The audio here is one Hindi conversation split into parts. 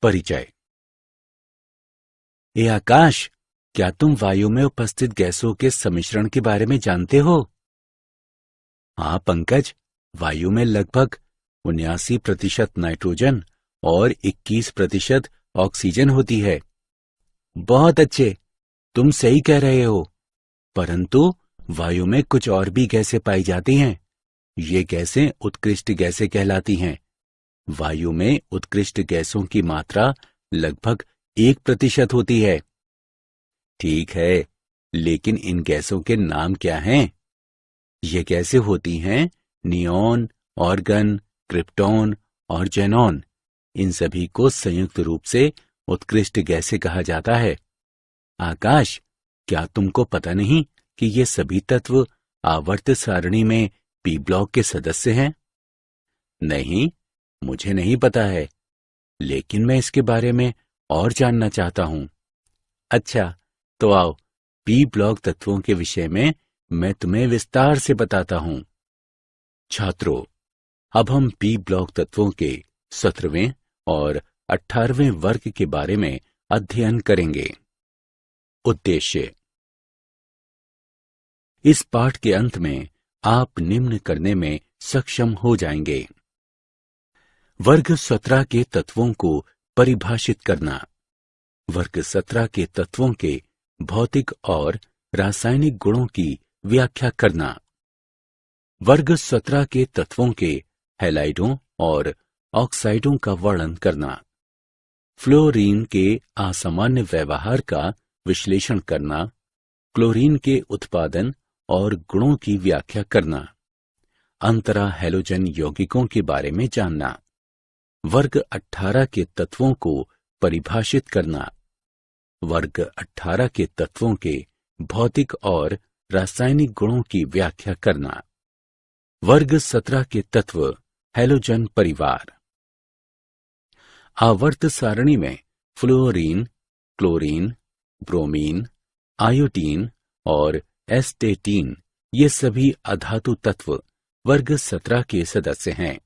परिचय। ए आकाश, क्या तुम वायु में उपस्थित गैसों के सम्मिश्रण के बारे में जानते हो? हाँ पंकज, वायु में लगभग 79% नाइट्रोजन और 21% ऑक्सीजन होती है। बहुत अच्छे, तुम सही कह रहे हो। परंतु वायु में कुछ और भी गैसें पाई जाती हैं। ये गैसें उत्कृष्ट गैसें कहलाती हैं। वायु में उत्कृष्ट गैसों की मात्रा लगभग 1% होती है। ठीक है, लेकिन इन गैसों के नाम क्या हैं? ये गैसें होती हैं नियॉन, ऑर्गन, क्रिप्टॉन और जेनॉन। इन सभी को संयुक्त रूप से उत्कृष्ट गैसें कहा जाता है। आकाश, क्या तुमको पता नहीं कि ये सभी तत्व आवर्त सारणी में पी ब्लॉक के सदस्य हैं? नहीं, मुझे नहीं पता है, लेकिन मैं इसके बारे में और जानना चाहता हूं। अच्छा, तो आओ पी ब्लॉक तत्वों के विषय में मैं तुम्हें विस्तार से बताता हूं। छात्रों, अब हम पी ब्लॉक तत्वों के 17वें और 18वें वर्ग के बारे में अध्ययन करेंगे। उद्देश्य। इस पाठ के अंत में आप निम्न करने में सक्षम हो जाएंगे। वर्ग 17 के तत्वों को परिभाषित करना। वर्ग 17 के तत्वों के भौतिक और रासायनिक गुणों की व्याख्या करना। वर्ग 17 के तत्वों के हैलाइडों और ऑक्साइडों का वर्णन करना। फ्लोरीन के असामान्य व्यवहार का विश्लेषण करना। क्लोरीन के उत्पादन और गुणों की व्याख्या करना। अंतरा हैलोजन यौगिकों के बारे में जानना। वर्ग 18 के तत्वों को परिभाषित करना। वर्ग 18 के तत्वों के भौतिक और रासायनिक गुणों की व्याख्या करना। वर्ग 17 के तत्व हैलोजन परिवार। आवर्त सारणी में फ्लोरीन, क्लोरीन, ब्रोमीन, आयोडीन और एस्टेटीन ये सभी अधातु तत्व वर्ग 17 के सदस्य हैं।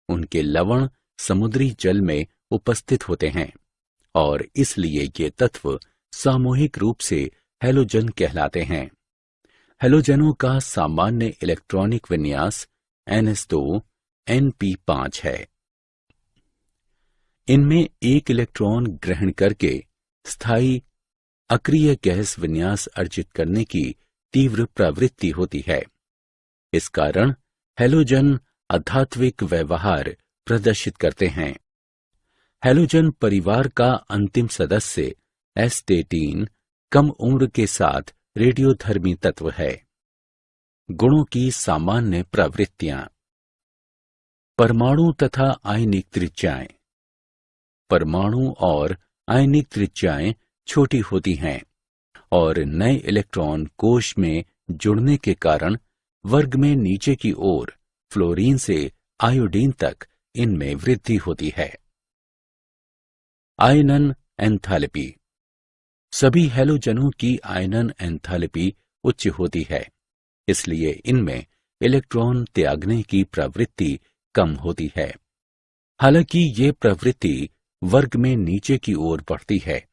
उनके लवण समुद्री जल में उपस्थित होते हैं और इसलिए ये तत्व सामूहिक रूप से हैलोजन कहलाते हैं। हैलोजनों का सामान्य इलेक्ट्रॉनिक विन्यास NH2 NP5 है। इनमें एक इलेक्ट्रॉन ग्रहण करके स्थायी अक्रिय गैस विन्यास अर्जित करने की तीव्र प्रवृत्ति होती है। इस कारण हैलोजन अधात्विक व्यवहार प्रदर्शित करते हैं। हैलोजन परिवार का अंतिम सदस्य एस्टेटीन कम उम्र के साथ रेडियोधर्मी तत्व है। गुणों की सामान्य प्रवृत्तियां। परमाणु तथा आयनिक त्रिज्याएं। परमाणु और आयनिक त्रिज्याएं छोटी होती हैं और नए इलेक्ट्रॉन कोश में जुड़ने के कारण वर्ग में नीचे की ओर फ्लोरीन से आयोडीन तक इनमें वृद्धि होती है। आयनन एंथैल्पी। सभी हैलोजनों की आयनन एंथैल्पी उच्च होती है, इसलिए इनमें इलेक्ट्रॉन त्यागने की प्रवृत्ति कम होती है। हालांकि ये प्रवृत्ति वर्ग में नीचे की ओर बढ़ती है,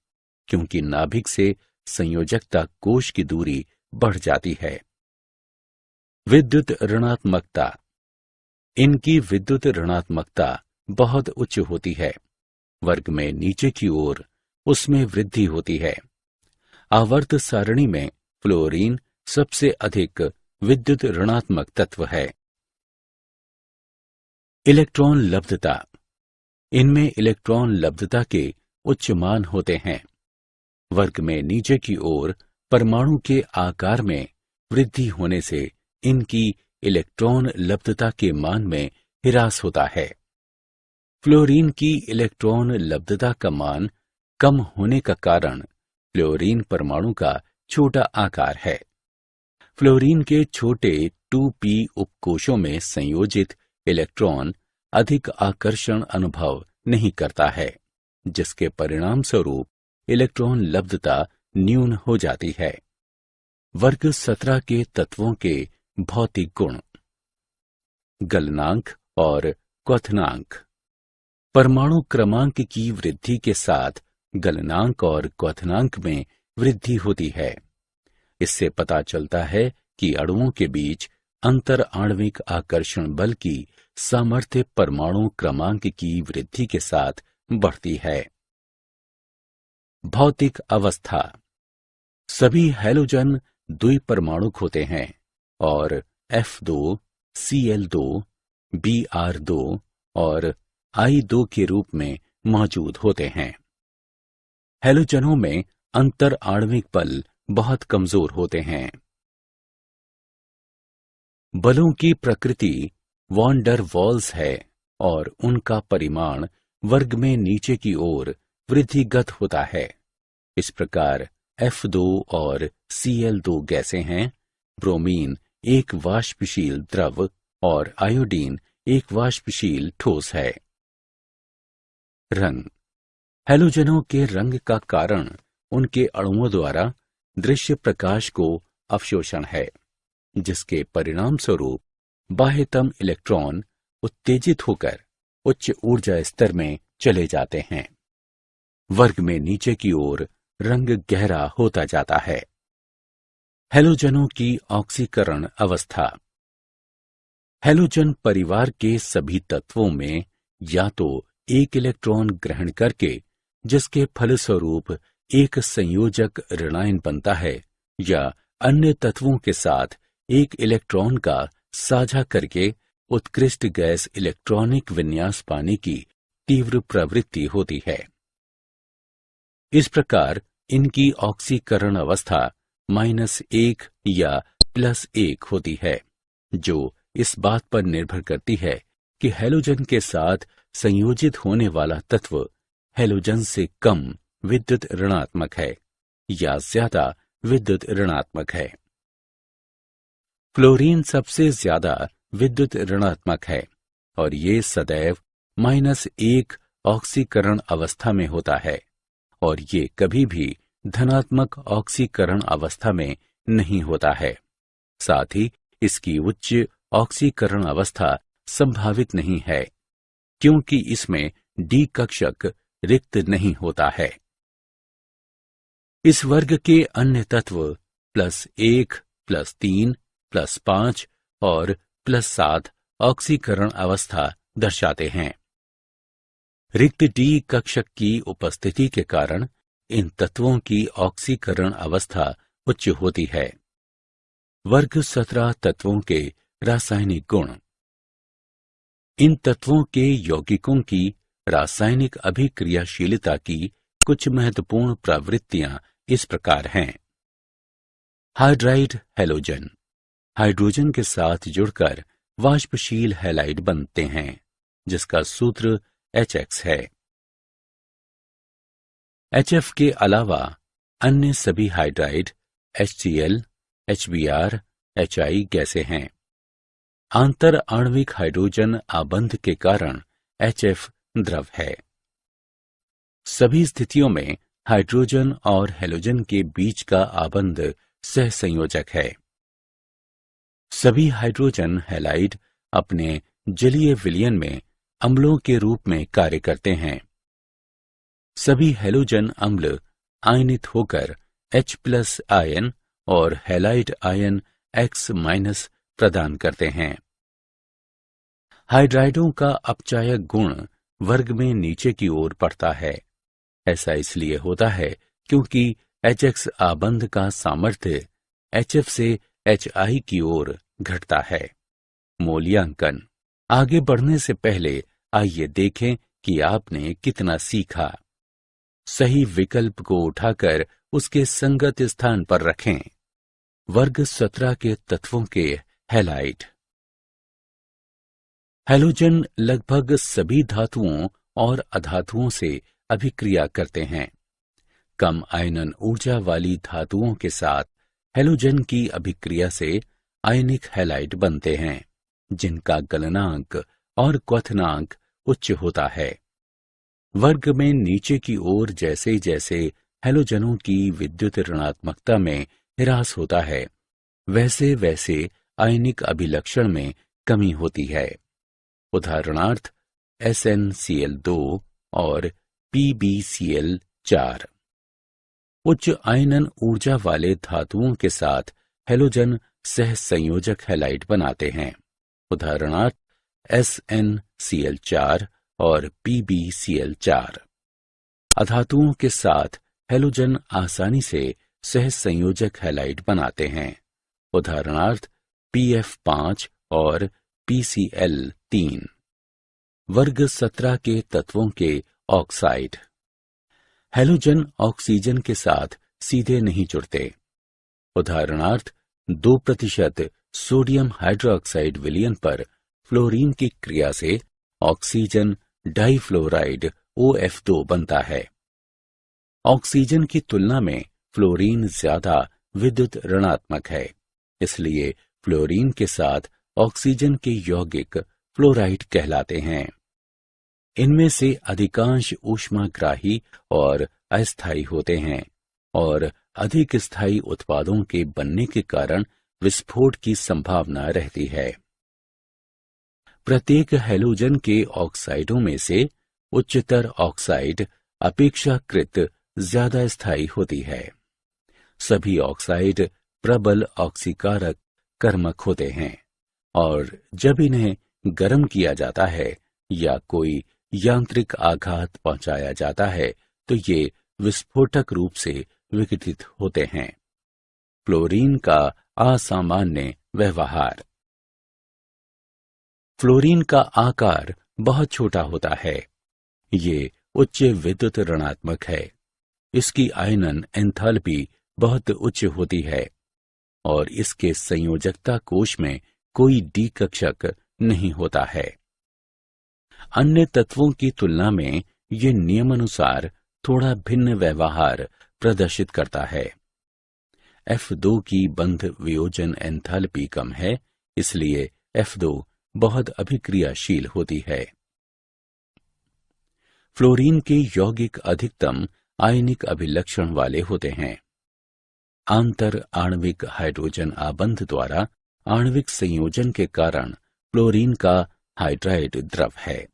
क्योंकि नाभिक से संयोजकता कोश की दूरी बढ़ जाती है। विद्युत ऋणात्मकता। इनकी विद्युत ऋणात्मकता बहुत उच्च होती है। वर्ग में नीचे की ओर उसमें वृद्धि होती है। आवर्त सारणी में फ्लोरीन सबसे अधिक विद्युत ऋणात्मक तत्व है। इलेक्ट्रॉन लब्धता। इनमें इलेक्ट्रॉन लब्धता के उच्च मान होते हैं। वर्ग में नीचे की ओर परमाणु के आकार में वृद्धि होने से इनकी इलेक्ट्रॉन लब्धता के मान में ह्रास होता है। फ्लोरीन की इलेक्ट्रॉन लब्धता का मान कम होने का कारण फ्लोरीन परमाणु का छोटा आकार है। फ्लोरीन के छोटे 2p उपकोशों में संयोजित इलेक्ट्रॉन अधिक आकर्षण अनुभव नहीं करता है, जिसके परिणाम स्वरूप इलेक्ट्रॉन लब्धता न्यून हो जाती है। वर्ग 17 के तत्वों के भौतिक गुण। गलनांक और क्वथनांक। परमाणु क्रमांक की वृद्धि के साथ गलनांक और क्वथनांक में वृद्धि होती है। इससे पता चलता है कि अणुओं के बीच अंतर आणविक आकर्षण बल की सामर्थ्य परमाणु क्रमांक की वृद्धि के साथ बढ़ती है। भौतिक अवस्था। सभी हैलोजन द्विपरमाणुक होते हैं और F2, Cl2, Br2 और I2 के रूप में मौजूद होते हैं। हैलोजनों में अंतर आणविक बल बहुत कमजोर होते हैं। बलों की प्रकृति वॉन डर वॉल्स है और उनका परिमाण वर्ग में नीचे की ओर वृद्धिगत होता है। इस प्रकार F2 और Cl2 गैसें हैं, ब्रोमीन एक वाष्पशील द्रव और आयोडीन एक वाष्पशील ठोस है। रंग। हैलोजनों के रंग का कारण उनके अणुओं द्वारा दृश्य प्रकाश को अवशोषण है, जिसके परिणाम स्वरूप बाह्यतम इलेक्ट्रॉन उत्तेजित होकर उच्च ऊर्जा स्तर में चले जाते हैं। वर्ग में नीचे की ओर रंग गहरा होता जाता है। हैलोजनों की ऑक्सीकरण अवस्था। हैलोजन परिवार के सभी तत्वों में या तो एक इलेक्ट्रॉन ग्रहण करके, जिसके फलस्वरूप एक संयोजक ऋणायन बनता है, या अन्य तत्वों के साथ एक इलेक्ट्रॉन का साझा करके उत्कृष्ट गैस इलेक्ट्रॉनिक विन्यास पाने की तीव्र प्रवृत्ति होती है। इस प्रकार इनकी ऑक्सीकरण अवस्था -1 या +1 होती है, जो इस बात पर निर्भर करती है कि हैलोजन के साथ संयोजित होने वाला तत्व हैलोजन से कम विद्युत ऋणात्मक है या ज्यादा विद्युत ऋणात्मक है। फ्लोरीन सबसे ज्यादा विद्युत ऋणात्मक है और ये सदैव -1 ऑक्सीकरण अवस्था में होता है और ये कभी भी धनात्मक ऑक्सीकरण अवस्था में नहीं होता है। साथ ही इसकी उच्च ऑक्सीकरण अवस्था संभावित नहीं है, क्योंकि इसमें डी कक्षक रिक्त नहीं होता है। इस वर्ग के अन्य तत्व +1, +3, +5 और +7 ऑक्सीकरण अवस्था दर्शाते हैं। रिक्त डी कक्षक की उपस्थिति के कारण इन तत्वों की ऑक्सीकरण अवस्था उच्च होती है। वर्ग 17 तत्वों के रासायनिक गुण। इन तत्वों के यौगिकों की रासायनिक अभिक्रियाशीलता की कुछ महत्वपूर्ण प्रवृत्तियां इस प्रकार हैं। हाइड्राइड हैलोजन हाइड्रोजन के साथ जुड़कर वाष्पशील हैलाइड बनते हैं, जिसका सूत्र HX है। HF के अलावा अन्य सभी हाइड्राइड HCl, HBr, HI गैसें हैं। आंतर आणविक हाइड्रोजन आबंध के कारण HF द्रव है। सभी स्थितियों में हाइड्रोजन और हैलोजन के बीच का आबंध सहसंयोजक है। सभी हाइड्रोजन हैलाइड अपने जलीय विलयन में अम्लों के रूप में कार्य करते हैं। सभी हैलोजन अम्ल आयनित होकर H+ आयन और हैलाइड आयन X- प्रदान करते हैं। हाइड्राइडों का अपचायक गुण वर्ग में नीचे की ओर बढ़ता है। ऐसा इसलिए होता है क्योंकि HX आबंध का सामर्थ्य HF से HI की ओर घटता है। मूल्यांकन। आगे बढ़ने से पहले आइए देखें कि आपने कितना सीखा। सही विकल्प को उठाकर उसके संगत स्थान पर रखें। वर्ग 17 के तत्वों के हैलाइड। हैलोजन लगभग सभी धातुओं और अधातुओं से अभिक्रिया करते हैं। कम आयनन ऊर्जा वाली धातुओं के साथ हैलोजन की अभिक्रिया से आयनिक हैलाइड बनते हैं, जिनका गलनांक और क्वथनांक उच्च होता है। वर्ग में नीचे की ओर जैसे जैसे हैलोजनों की विद्युत ऋणात्मकता में ह्रास होता है, वैसे वैसे आयनिक अभिलक्षण में कमी होती है। उदाहरणार्थ SnCl2 और PbCl4। उच्च आयनन ऊर्जा वाले धातुओं के साथ हैलोजन सह संयोजक हैलाइड बनाते हैं। उदाहरणार्थ SnCl4 और PbCl4। अधातुओं के साथ हैलोजन आसानी से सह संयोजक हैलाइड बनाते हैं। उदाहरणार्थ PF5 और PCl3। वर्ग 17 के तत्वों के ऑक्साइड। हैलोजन ऑक्सीजन के साथ सीधे नहीं जुड़ते। उदाहरणार्थ 2% सोडियम हाइड्रोक्साइड विलयन पर फ्लोरीन की क्रिया से ऑक्सीजन डाइफ्लोराइड OF2 बनता है। ऑक्सीजन की तुलना में फ्लोरीन ज्यादा विद्युत ऋणात्मक है, इसलिए फ्लोरीन के साथ ऑक्सीजन के यौगिक फ्लोराइड कहलाते हैं। इनमें से अधिकांश ऊष्माग्राही और अस्थायी होते हैं और अधिक स्थायी उत्पादों के बनने के कारण विस्फोट की संभावना रहती है। प्रत्येक हैलोजन के ऑक्साइडों में से उच्चतर ऑक्साइड अपेक्षाकृत ज्यादा स्थायी होती है। सभी ऑक्साइड प्रबल ऑक्सीकारक कर्मक होते हैं और जब इन्हें गर्म किया जाता है या कोई यांत्रिक आघात पहुंचाया जाता है तो ये विस्फोटक रूप से विघटित होते हैं। फ्लोरीन का असामान्य व्यवहार। फ्लोरीन का आकार बहुत छोटा होता है। ये उच्च विद्युत ऋणात्मक है। इसकी आयनन एंथैल्पी बहुत उच्च होती है और इसके संयोजकता कोश में कोई डी कक्षक नहीं होता है। अन्य तत्वों की तुलना में ये नियमानुसार थोड़ा भिन्न व्यवहार प्रदर्शित करता है। F2 की बंध वियोजन एंथैल्पी कम है, इसलिए F2 बहुत अभिक्रियाशील होती है। फ्लोरीन के यौगिक अधिकतम आयनिक अभिलक्षण वाले होते हैं। आंतर आणविक हाइड्रोजन आबंध द्वारा आणविक संयोजन के कारण फ्लोरीन का हाइड्राइड द्रव है।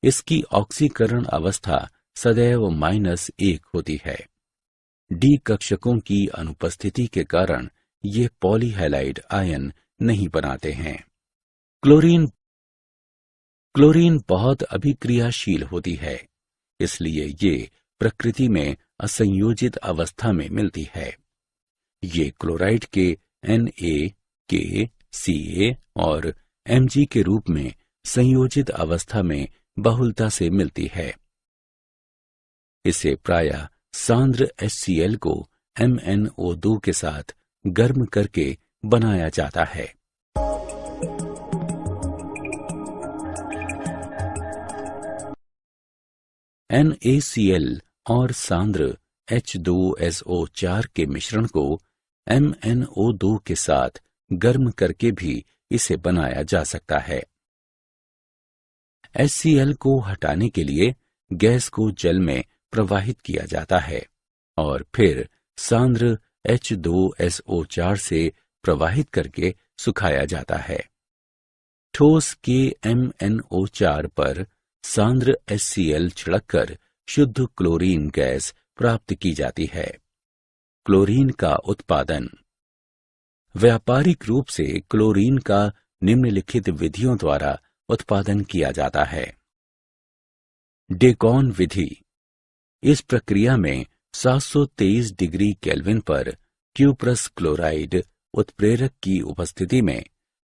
इसकी ऑक्सीकरण अवस्था सदैव -1 होती है। डी कक्षकों की अनुपस्थिति के कारण ये पॉलीहैलाइड आयन नहीं बनाते हैं। क्लोरीन बहुत अभिक्रियाशील होती है, इसलिए ये प्रकृति में असंयोजित अवस्था में मिलती है। ये क्लोराइड के Na, K, Ca और Mg के रूप में संयोजित अवस्था में बहुलता से मिलती है। इसे प्रायः सांद्र HCl को MnO2 के साथ गर्म करके बनाया जाता है। NaCl और सांद्र H2SO4 के मिश्रण को MnO2 के साथ गर्म करके भी इसे बनाया जा सकता है। HCl को हटाने के लिए गैस को जल में प्रवाहित किया जाता है और फिर सांद्र H2SO4 से प्रवाहित करके सुखाया जाता है। ठोस के MnO4 पर सांद्र HCl छिड़ककर शुद्ध क्लोरीन गैस प्राप्त की जाती है। क्लोरीन का उत्पादन। व्यापारिक रूप से क्लोरीन का निम्नलिखित विधियों द्वारा उत्पादन किया जाता है। डेकॉन विधि। इस प्रक्रिया में 723 डिग्री केल्विन पर क्यूप्रस क्लोराइड उत्प्रेरक की उपस्थिति में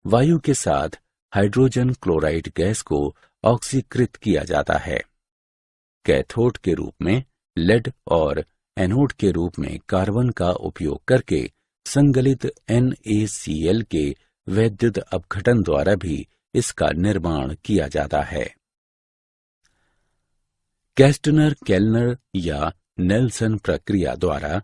वायु के साथ हाइड्रोजन क्लोराइड गैस को ऑक्सीकृत किया जाता है। कैथोड के रूप में लेड और एनोड के रूप में कार्बन का उपयोग करके संगलित NaCl के वैद्युत अपघटन द्वारा भी इसका निर्माण किया जाता है। कैस्टनर केल्नर या नेल्सन प्रक्रिया द्वारा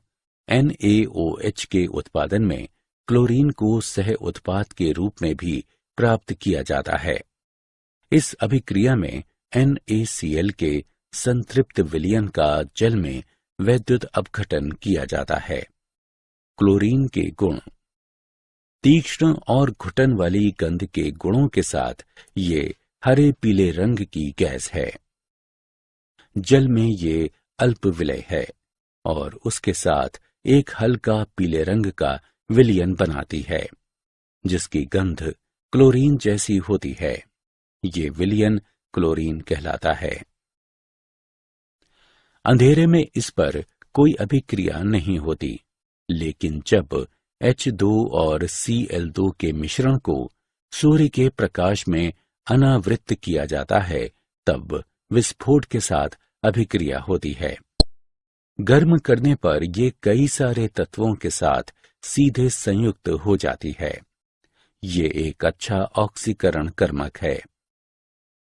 NaOH के उत्पादन में क्लोरीन को सह उत्पाद के रूप में भी प्राप्त किया जाता है। इस अभिक्रिया में NaCl के संतृप्त विलयन का जल में वैद्युत अपघटन किया जाता है। क्लोरीन के गुण। तीक्ष्ण और घुटन वाली गंध के गुणों के साथ ये हरे पीले रंग की गैस है। जल में ये अल्प विलय है और उसके साथ एक हल्का पीले रंग का विलयन बनाती है, जिसकी गंध क्लोरीन जैसी होती है। ये विलयन क्लोरीन कहलाता है। अंधेरे में इस पर कोई अभिक्रिया नहीं होती, लेकिन जब H2 और Cl2 के मिश्रण को सूर्य के प्रकाश में अनावृत किया जाता है, तब विस्फोट के साथ अभिक्रिया होती है। गर्म करने पर ये कई सारे तत्वों के साथ सीधे संयुक्त हो जाती है। ये एक अच्छा ऑक्सीकरण कर्मक है।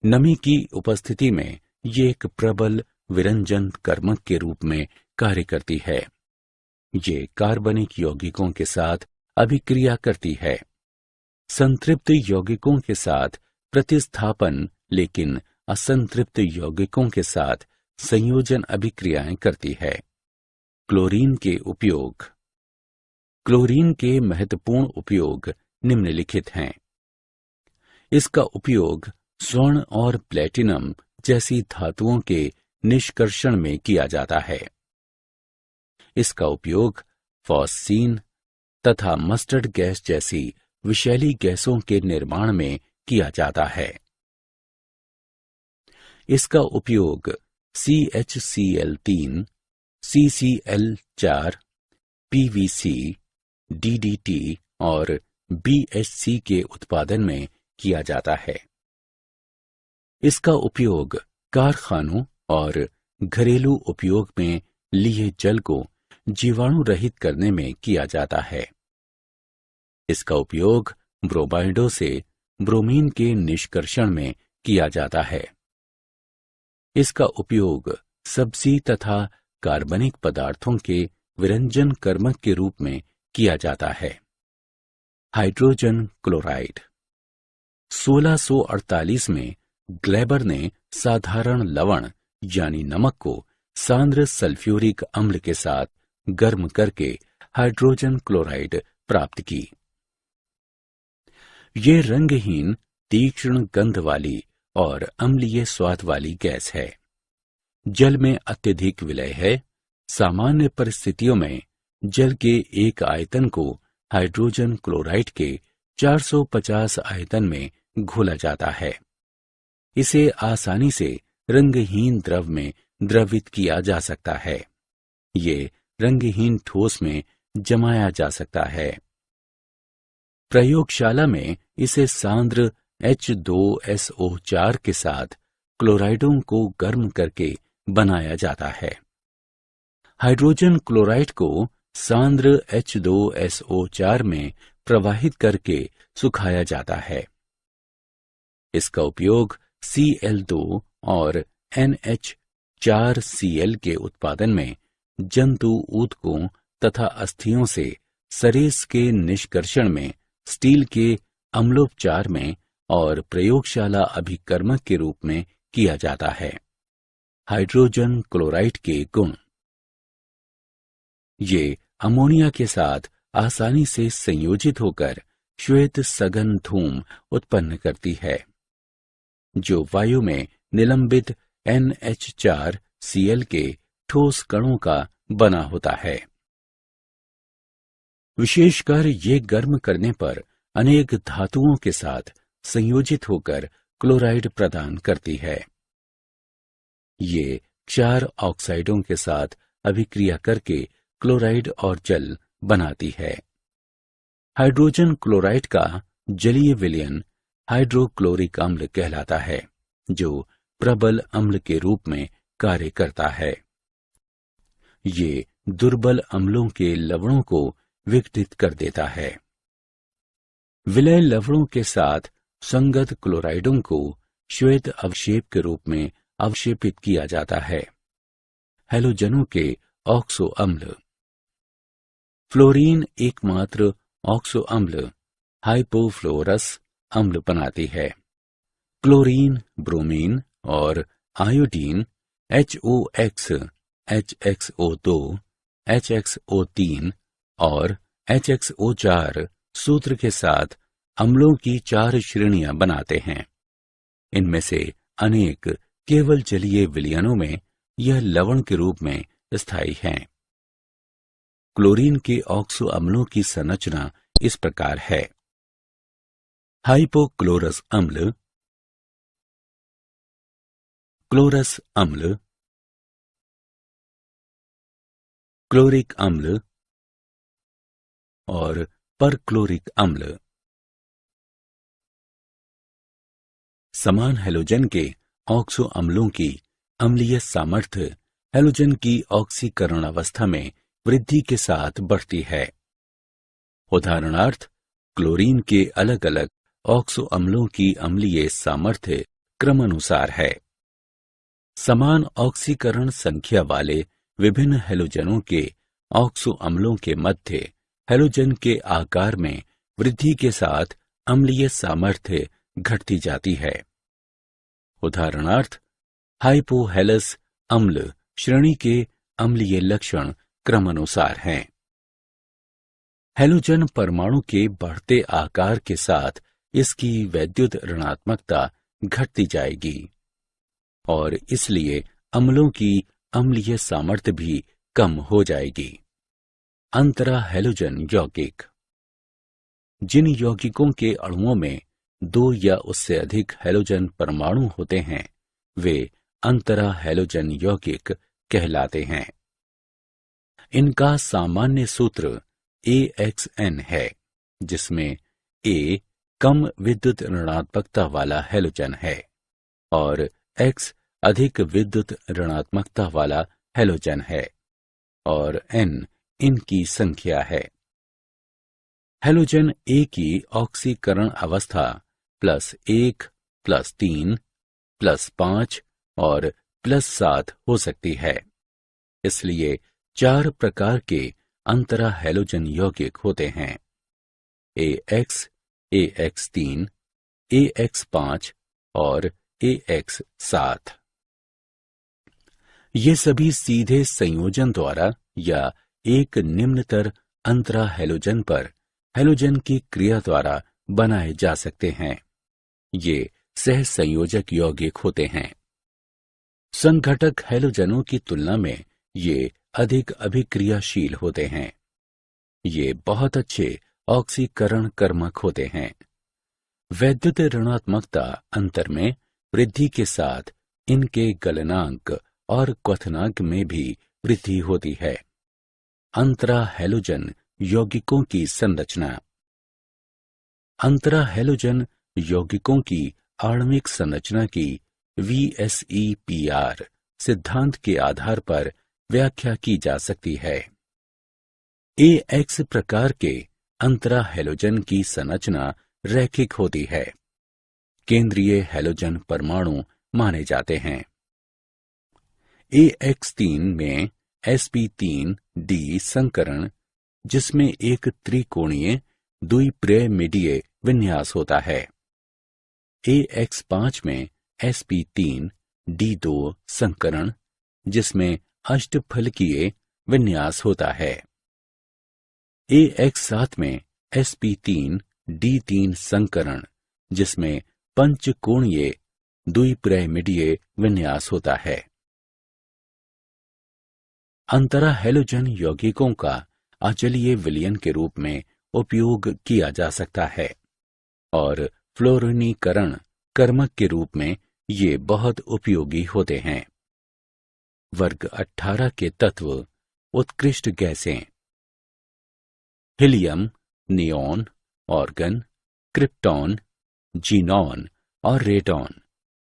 नमी की उपस्थिति में ये एक प्रबल विरंजन कर्मक के रूप में कार्य करती है। ये कार्बनिक यौगिकों के साथ अभिक्रिया करती है। संतृप्त यौगिकों के साथ प्रतिस्थापन, लेकिन असंतृप्त यौगिकों के साथ संयोजन अभिक्रियाएं करती है। क्लोरीन के उपयोग। क्लोरीन के महत्वपूर्ण उपयोग निम्नलिखित हैं। इसका उपयोग स्वर्ण और प्लेटिनम जैसी धातुओं के निष्कर्षण में किया जाता है। इसका उपयोग फॉस्फीन तथा मस्टर्ड गैस जैसी विषैली गैसों के निर्माण में किया जाता है। इसका उपयोग CHCl3, CCl4, PVC, DDT और BHC के उत्पादन में किया जाता है। इसका उपयोग कारखानों और घरेलू उपयोग में लिए जल को जीवाणु रहित करने में किया जाता है। इसका उपयोग ब्रोमाइडों से ब्रोमीन के निष्कर्षण में किया जाता है। इसका उपयोग सब्जी तथा कार्बनिक पदार्थों के विरंजन कर्मक के रूप में किया जाता है। Hydrogen chloride. 1648 में ग्लेबर ने साधारण लवण यानी नमक को सांद्र सल्फ्यूरिक अम्ल के साथ गर्म करके हाइड्रोजन क्लोराइड प्राप्त की। ये रंगहीन, तीक्ष्ण गंध वाली और अम्लीय स्वाद वाली गैस है। जल में अत्यधिक विलय है। सामान्य परिस्थितियों में जल के एक आयतन को हाइड्रोजन क्लोराइड के 450 आयतन में घोला जाता है। इसे आसानी से रंगहीन द्रव में द्रवित किया जा सकता है। ये रंगहीन ठोस में जमाया जा सकता है। प्रयोगशाला में इसे सांद्र H2SO4 के साथ क्लोराइडों को गर्म करके बनाया जाता है। हाइड्रोजन क्लोराइड को सांद्र H2SO4 में प्रवाहित करके सुखाया जाता है। इसका उपयोग Cl2 और NH4Cl के उत्पादन में जंतु ऊतकों तथा अस्थियों से सरेस के निष्कर्षण में, स्टील के अम्लोपचार में और प्रयोगशाला अभिकर्मक के रूप में किया जाता है। हाइड्रोजन क्लोराइड के गुण। ये अमोनिया के साथ आसानी से संयोजित होकर श्वेत सघन धूम उत्पन्न करती है, जो वायु में निलंबित NH4Cl के ठोस कणों का बना होता है। विशेषकर ये गर्म करने पर अनेक धातुओं के साथ संयोजित होकर क्लोराइड प्रदान करती है। ये क्षार ऑक्साइडों के साथ अभिक्रिया करके क्लोराइड और जल बनाती है। हाइड्रोजन क्लोराइड का जलीय विलयन हाइड्रोक्लोरिक अम्ल कहलाता है, जो प्रबल अम्ल के रूप में कार्य करता है। ये दुर्बल अम्लों के लवणों को विघटित कर देता है। विलय लवणों के साथ संगत क्लोराइडों को श्वेत अवक्षेप के रूप में अवक्षेपित किया जाता है। हैलोजनों के ऑक्सो अम्ल। फ्लोरीन एकमात्र ऑक्सो अम्ल हाइपोफ्लोरस अम्ल बनाती है। क्लोरीन, ब्रोमीन और आयोडीन HOX, HXO2, HXO3 और HXO4 सूत्र के साथ अम्लों की 4 श्रेणियां बनाते हैं। इनमें से अनेक केवल जलीय विलयनों में यह लवण के रूप में स्थायी हैं। क्लोरीन के ऑक्सो अम्लों की संरचना इस प्रकार है। हाइपोक्लोरस अम्ल, क्लोरस अम्ल, क्लोरिक अम्ल और परक्लोरिक अम्ल। समान हैलोजन के ऑक्सो अम्लों की अम्लीय सामर्थ्य हैलोजन की ऑक्सीकरण अवस्था में वृद्धि के साथ बढ़ती है। उदाहरणार्थ, क्लोरीन के अलग अलग ऑक्सो अम्लों की अम्लीय सामर्थ्य क्रमानुसार है। समान ऑक्सीकरण संख्या वाले विभिन्न हैलोजनों के ऑक्सो अम्लों के मध्य हैलोजन के आकार में वृद्धि के साथ अम्लीय सामर्थ्य घटती जाती है। उदाहरणार्थ, हाइपोहेलस अम्ल श्रेणी के अम्लीय लक्षण क्रमानुसार हैं। हैलोजन परमाणु के बढ़ते आकार के साथ इसकी वैद्युत ऋणात्मकता घटती जाएगी और इसलिए अम्लों की अम्लीय सामर्थ्य भी कम हो जाएगी। अंतरा हैलोजन यौगिक। जिन यौगिकों के अणुओं में 2 या उससे अधिक हैलोजन परमाणु होते हैं वे अंतरा हैलोजन यौगिक कहलाते हैं। इनका सामान्य सूत्र AXN है, जिसमें A कम विद्युत ऋणात्मकता वाला हैलोजन है और X अधिक विद्युत ऋणात्मकता वाला हैलोजन है और N इनकी संख्या है। हैलोजन A की ऑक्सीकरण अवस्था +1, +3, +5 और +7 हो सकती है। इसलिए 4 प्रकार के अंतरा हैलोजन यौगिक होते हैं: AX, AX3, AX5 और AX7। ये सभी सीधे संयोजन द्वारा या एक निम्नतर अंतरा हैलोजन पर हैलोजन की क्रिया द्वारा बनाए जा सकते हैं। ये सहसंयोजक यौगिक होते हैं। संघटक हैलोजनों की तुलना में ये अधिक अभिक्रियाशील होते हैं। ये बहुत अच्छे ऑक्सीकरण कर्मक होते हैं। वैद्युत ऋणात्मकता अंतर में वृद्धि के साथ इनके गलनांक और क्वथनांक में भी वृद्धि होती है। अंतरा हैलोजन यौगिकों की संरचना। अंतरा हैलोजन यौगिकों की आणविक संरचना की VSEPR सिद्धांत के आधार पर व्याख्या की जा सकती है। AX प्रकार के अंतरा हैलोजन की संरचना रैखिक होती है। केंद्रीय हैलोजन परमाणु माने जाते हैं। AX3 में sp3d संकरण, जिसमें एक त्रिकोणीय द्विप्रैमिडीय विन्यास होता है। AX5 में sp3d2 संकरण, जिसमें अष्टफलकीय विन्यास होता है। AX7 में sp3d3 संकरण, जिसमें पंचकोणीय द्विप्रैमिडीय विन्यास होता है। अंतरा हैलोजन यौगिकों का अचलीय विलयन के रूप में उपयोग किया जा सकता है और फ्लोरीनीकरण कर्मक के रूप में ये बहुत उपयोगी होते हैं। वर्ग 18 के तत्व उत्कृष्ट गैसें। Helium, neon, organ, krypton, xenon और रेडॉन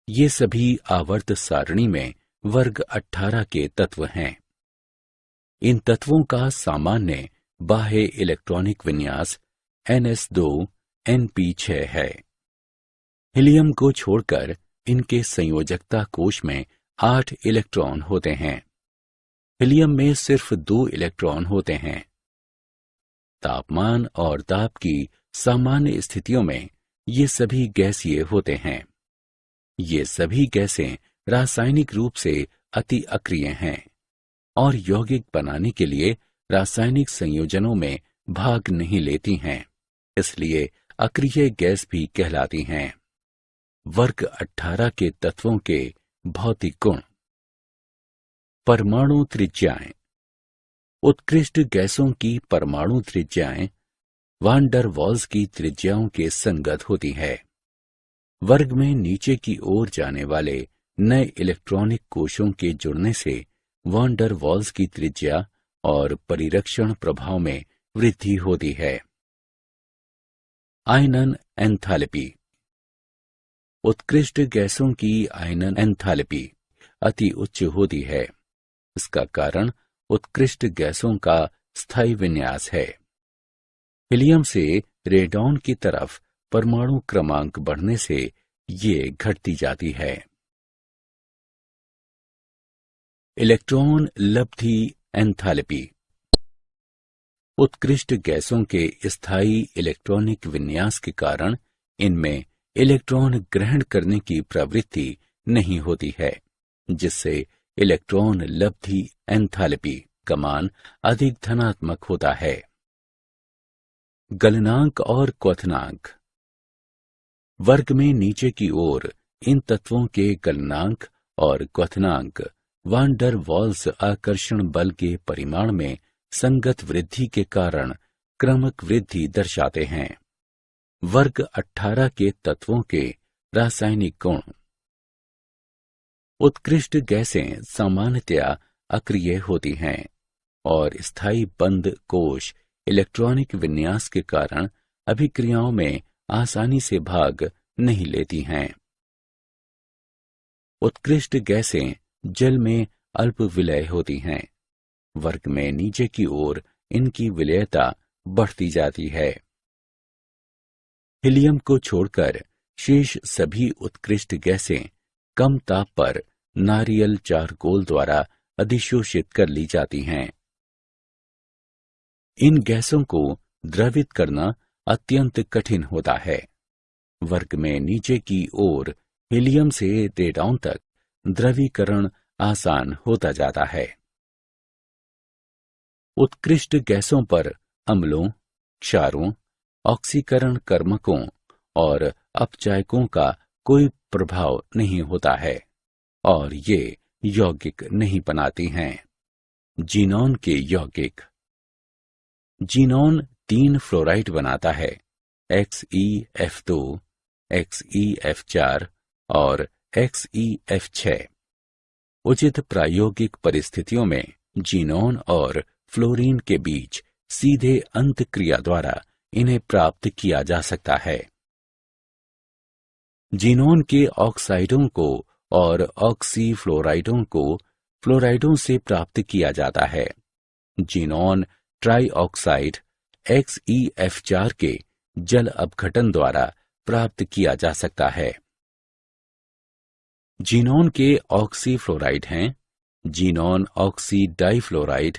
ये सभी आवर्त सारणी में वर्ग 18 के तत्व हैं। इन तत्वों का सामान्य बाह्य इलेक्ट्रॉनिक विन्यास ns2np6 है। हीलियम को छोड़कर इनके संयोजकता कोश में 8 इलेक्ट्रॉन होते हैं। हीलियम में सिर्फ 2 इलेक्ट्रॉन होते हैं। तापमान और दाब की सामान्य स्थितियों में ये सभी गैसीय होते हैं। ये सभी गैसें रासायनिक रूप से अति अक्रिय हैं और यौगिक बनाने के लिए रासायनिक संयोजनों में भाग नहीं लेती हैं, इसलिए अक्रिय गैस भी कहलाती हैं। वर्ग 18 के तत्वों के भौतिक गुण। परमाणु त्रिज्याएं। उत्कृष्ट गैसों की परमाणु त्रिज्याएं वान डर वाल्स की त्रिज्याओं के संगत होती है। वर्ग में नीचे की ओर जाने वाले नए इलेक्ट्रॉनिक कोशों के जुड़ने से वान डर वाल्स की त्रिज्या और परिरक्षण प्रभाव में वृद्धि होती है। आयनन एंथैल्पी। उत्कृष्ट गैसों की आयनन एंथैल्पी अति उच्च होती है। इसका कारण उत्कृष्ट गैसों का स्थायी विन्यास है। हीलियम से रेडॉन की तरफ परमाणु क्रमांक बढ़ने से ये घटती जाती है। इलेक्ट्रॉन लब्धि एंथैल्पी। उत्कृष्ट गैसों के स्थायी इलेक्ट्रॉनिक विन्यास के कारण इनमें इलेक्ट्रॉन ग्रहण करने की प्रवृत्ति नहीं होती है, जिससे इलेक्ट्रॉन लब्धि एंथैल्पी का मान अधिक धनात्मक होता है। गलनांक और क्वथनांक। वर्ग में नीचे की ओर इन तत्वों के गलनांक और क्वथनांक वान डर वाल्स आकर्षण बल के परिमाण में संगत वृद्धि के कारण क्रमक वृद्धि दर्शाते हैं। वर्ग 18 के तत्वों के रासायनिक गुण। उत्कृष्ट गैसें सामान्यतया अक्रिय होती हैं और स्थायी बंद कोश इलेक्ट्रॉनिक विन्यास के कारण अभिक्रियाओं में आसानी से भाग नहीं लेती हैं। उत्कृष्ट गैसें जल में अल्प विलय होती हैं। वर्ग में नीचे की ओर इनकी विलयता बढ़ती जाती है। हीलियम को छोड़कर शेष सभी उत्कृष्ट गैसें कम ताप पर नारियल चारकोल द्वारा अधिशोषित कर ली जाती हैं। इन गैसों को द्रवित करना अत्यंत कठिन होता है। वर्ग में नीचे की ओर हीलियम से रेडॉन तक द्रवीकरण आसान होता जाता है। उत्कृष्ट गैसों पर अम्लों, क्षारों, ऑक्सीकरण कर्मकों और अपचायकों का कोई प्रभाव नहीं होता है और ये यौगिक नहीं बनाती हैं। जीनॉन के यौगिक। जीनॉन 3 फ्लोराइड बनाता है, XeF2, XeF4 और XeF6। उचित प्रायोगिक परिस्थितियों में जीनॉन और फ्लोरीन के बीच सीधे अंतक्रिया द्वारा इन्हें प्राप्त किया जा सकता है। जीनॉन के ऑक्साइडों को और ऑक्सीफ्लोराइडों को फ्लोराइडों से प्राप्त किया जाता है। जीनॉन ट्राइऑक्साइड XeF4 के जल अपघटन द्वारा प्राप्त किया जा सकता है। जीनॉन के ऑक्सीफ्लोराइड हैं जीनॉन ऑक्सी डाइफ्लोराइड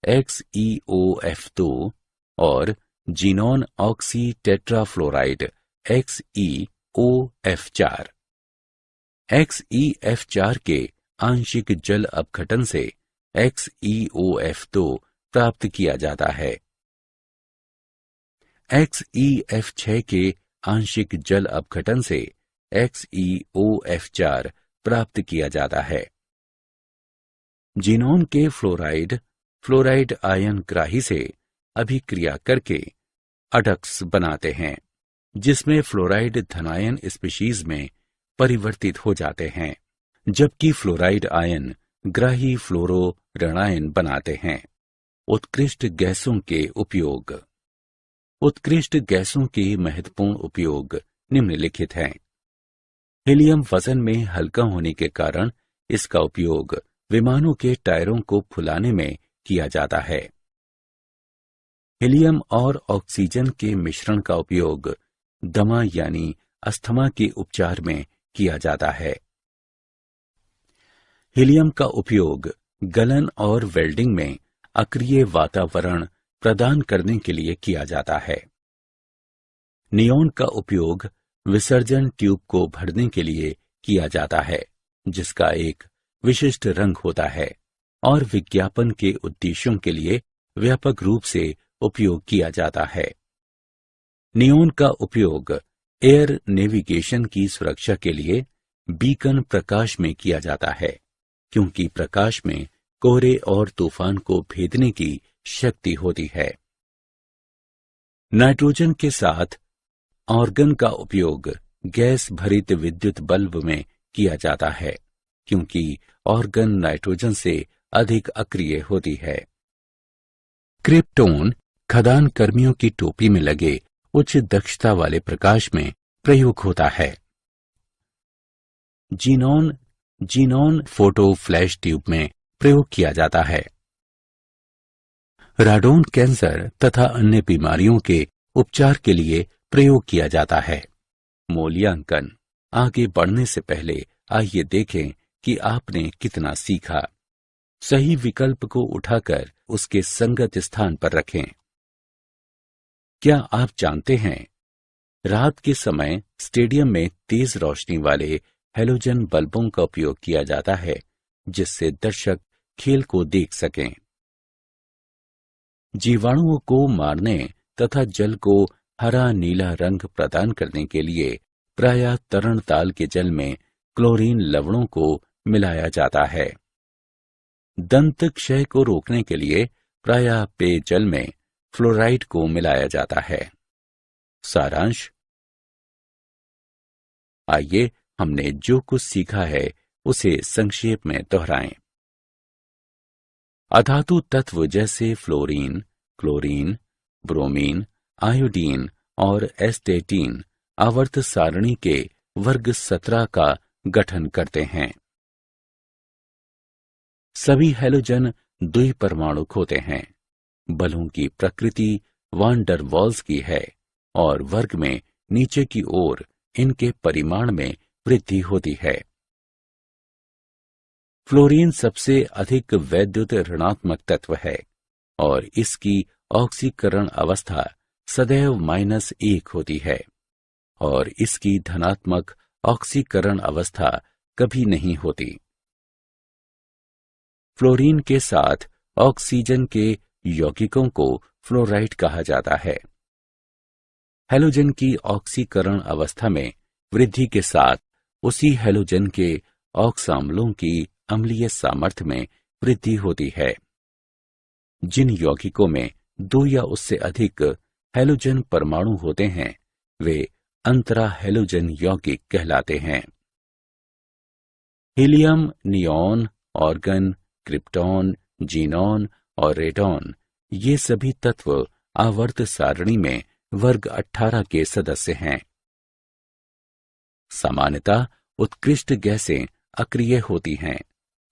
XeOF2 और xenon oxy tetrafluoride XeOF4। XeF4 के आंशिक जल अपघटन से XeOF2 प्राप्त किया जाता है। XeF6 के आंशिक जल अपघटन से XeOF4 प्राप्त किया जाता है। जीनॉन के फ्लोराइड फ्लोराइड आयन ग्राही से अभिक्रिया करके अडक्स बनाते हैं, जिसमें फ्लोराइड धनायन स्पीशीज में परिवर्तित हो जाते हैं, जबकि फ्लोराइड आयन ग्राही फ्लोरो ऋणायन बनाते हैं। उत्कृष्ट गैसों के उपयोग। उत्कृष्ट गैसों के महत्वपूर्ण उपयोग निम्नलिखित हैं। हीलियम वजन में हल्का होने के कारण इसका उपयोग विमानों के टायरों को फुलाने में किया जाता है। हीलियम और ऑक्सीजन के मिश्रण का उपयोग दमा यानी अस्थमा के उपचार में किया जाता है। हीलियम का उपयोग गलन और वेल्डिंग में अक्रिय वातावरण प्रदान करने के लिए किया जाता है। नियॉन का उपयोग विसर्जन ट्यूब को भरने के लिए किया जाता है, जिसका एक विशिष्ट रंग होता है और विज्ञापन के उद्देश्यों के लिए व्यापक रूप से उपयोग किया जाता है। नियॉन का उपयोग एयर नेविगेशन की सुरक्षा के लिए बीकन प्रकाश में किया जाता है, क्योंकि प्रकाश में कोहरे और तूफान को भेदने की शक्ति होती है। नाइट्रोजन के साथ ऑर्गन का उपयोग गैस भरित विद्युत बल्ब में किया जाता है, क्योंकि ऑर्गन नाइट्रोजन से अधिक अक्रिय होती है। क्रिप्टोन खदान कर्मियों की टोपी में लगे उच्च दक्षता वाले प्रकाश में प्रयोग होता है। जीनॉन फोटो फ्लैश ट्यूब में प्रयोग किया जाता है। राडोन कैंसर तथा अन्य बीमारियों के उपचार के लिए प्रयोग किया जाता है। मूल्यांकन। आगे बढ़ने से पहले आइए देखें कि आपने कितना सीखा। सही विकल्प को उठाकर उसके संगत स्थान पर रखें। क्या आप जानते हैं, रात के समय स्टेडियम में तेज रोशनी वाले हैलोजन बल्बों का उपयोग किया जाता है, जिससे दर्शक खेल को देख सकें। जीवाणुओं को मारने तथा जल को हरा नीला रंग प्रदान करने के लिए प्रायः तरण ताल के जल में क्लोरीन लवणों को मिलाया जाता है। दंत क्षय को रोकने के लिए प्रायः पेयजल में फ्लोराइड को मिलाया जाता है। सारांश। आइए हमने जो कुछ सीखा है उसे संक्षेप में दोहराएं। अधातु तत्व जैसे फ्लोरीन, क्लोरीन, ब्रोमीन, आयोडीन और एस्टेटीन आवर्त सारणी के वर्ग 17 का गठन करते हैं। सभी हैलोजन द्विपरमाणुक होते हैं। बलों की प्रकृति वान डर वाल्स की है और वर्ग में नीचे की ओर इनके परिमाण में वृद्धि होती है। फ्लोरीन सबसे अधिक वैद्युत ऋणात्मक तत्व है और इसकी ऑक्सीकरण अवस्था सदैव -1 होती है और इसकी धनात्मक ऑक्सीकरण अवस्था कभी नहीं होती। फ्लोरीन के साथ ऑक्सीजन के यौगिकों को फ्लोराइड कहा जाता है। हैलोजन की ऑक्सीकरण अवस्था में वृद्धि के साथ उसी हैलोजन के ऑक्साम्लों की अम्लीय सामर्थ्य में वृद्धि होती है। जिन यौगिकों में 2 या उससे अधिक हैलोजन परमाणु होते हैं, वे अंतरा हैलोजन यौगिक कहलाते हैं। Helium, neon, organ, krypton, xenon और रेडॉन ये सभी तत्व आवर्त सारणी में वर्ग 18 के सदस्य हैं। सामान्यतः उत्कृष्ट गैसें अक्रिय होती हैं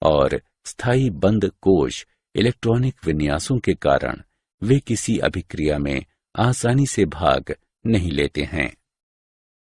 और स्थायी बंद कोश इलेक्ट्रॉनिक विन्यासों के कारण वे किसी अभिक्रिया में आसानी से भाग नहीं लेते हैं।